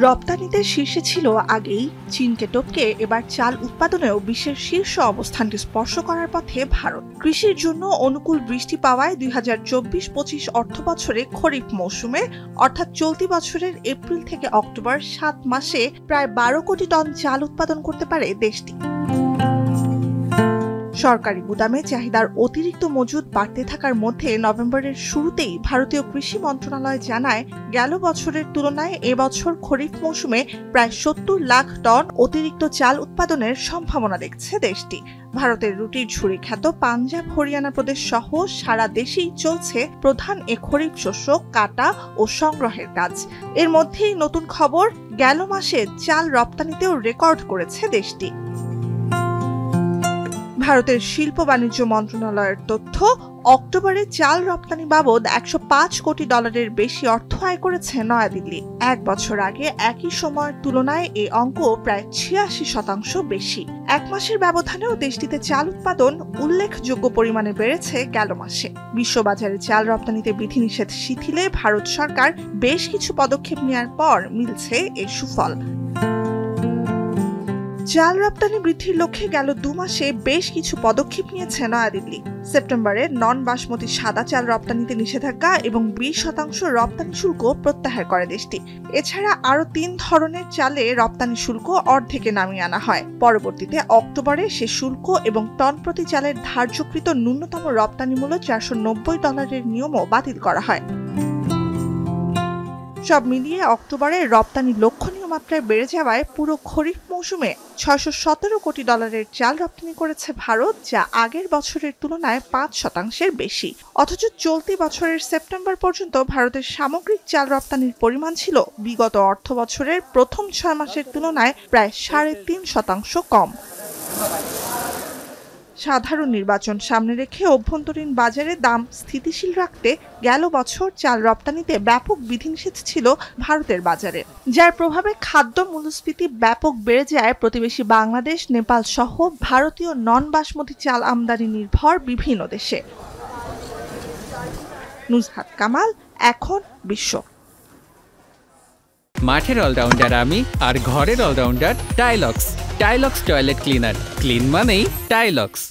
রপ্তানিতে শীর্ষে ছিল আগেই, চীনকে টপকে এবার চাল উৎপাদনেও বিশ্বের শীর্ষ অবস্থানটি স্পর্শ করার পথে ভারত। কৃষির জন্য অনুকূল বৃষ্টি পাওয়ায় ২০২৪-২৫ অর্থবছরে খরিফ মৌসুমে অর্থাৎ চলতি বছরের এপ্রিল থেকে অক্টোবর ৭ মাসে প্রায় ১২ কোটি টন চাল উৎপাদন করতে পারে দেশটি। সরকারি গুদামে চাহিদার অতিরিক্ত মজুদ বাড়তে থাকার মধ্যে নভেম্বরের শুরুতেই ভারতীয় কৃষি মন্ত্রণালয় জানায়, গেল বছরের তুলনায় এবছর খরিফ মৌসুমে প্রায় ৭০ লাখ টন অতিরিক্ত চাল উৎপাদনের সম্ভাবনা দেখছে দেশটি। ভারতের রুটির ঝুড়ি খ্যাত পাঞ্জাব, হরিয়ানা প্রদেশ সহ সারা দেশেই চলছে প্রধান এ খরিফ শস্য কাটা ও সংগ্রহের কাজ। এর মধ্যেই নতুন খবর, গেল মাসে চাল রপ্তানিতেও রেকর্ড করেছে দেশটি। ভারতের শিল্প বাণিজ্য মন্ত্রণালয়ের তথ্য, অক্টোবরে চাল রপ্তানি বাবদ $১০৫ কোটি বেশি অর্থ আয় করেছে নয়াদিল্লি। এক বছর আগে একই সময়ের তুলনায় এই অঙ্ক প্রায় ৮৬% বেশি। এক মাসের ব্যবধানেও দেশটিতে চাল উৎপাদন উল্লেখযোগ্য পরিমাণে বেড়েছে গেল মাসে। বিশ্ববাজারে চাল রপ্তানিতে বিধিনিষেধ শিথিলে ভারত সরকার বেশ কিছু পদক্ষেপ নেওয়ার পর মিলছে এর সুফল। চাল রপ্তানি বৃদ্ধির লক্ষ্যে গেল ২ মাসে বেশ কিছু পদক্ষেপ নিয়েছে নয়াদিল্লি। সেপ্টেম্বরে নন বাসমতি সাদা চাল রপ্তানিতে নিষেধাজ্ঞা এবং ২০% রপ্তানি শুল্ক প্রত্যাহার করে দেশটি। এছাড়া আরও ৩ ধরনের চালে রপ্তানি শুল্ক অর্ধেকে নামিয়ে আনা হয়। পরবর্তীতে অক্টোবরে সে শুল্ক এবং টন প্রতি চালের ধার্যকৃত ন্যূনতম রপ্তানি মূল্য $৪৯০ নিয়মও বাতিল করা হয়। সব মিলিয়ে অক্টোবরে রপ্তানি লক্ষণীয় মাত্রায় বেড়ে যাওয়ায় পুরো খরিফ মৌসুমে $৬১৭ কোটি চাল রপ্তানি করেছে ভারত, যা আগের বছরের তুলনায় ৫% বেশি। অথচ চলতি বছরের সেপ্টেম্বর পর্যন্ত ভারতের সামগ্রিক চাল রপ্তানির পরিমাণ ছিল বিগত অর্থ বছরের প্রথম ৬ মাসের তুলনায় প্রায় ৩.৫% কম। সাধারণ নির্বাচন সামনে রেখে অভ্যন্তরীণ বাজারে দাম স্থিতিশীল রাখতে গেল বছর চাল রপ্তানিতে ব্যাপক বিধিনিষেধ ছিল ভারতের বাজারে, যার প্রভাবে খাদ্য মূল্যস্ফীতি ব্যাপক বেড়ে যায় প্রতিবেশী বাংলাদেশ, নেপাল সহ ভারতীয় নন বাসমতি চাল আমদানি নির্ভর বিভিন্ন দেশে। নুজহাত কামাল, এখন বিশ্ব। মাঠের অলরাউন্ডার আমি, আর ঘরের allrounder Tylox. Tylox toilet cleaner, clean মানেই টাইলক্স।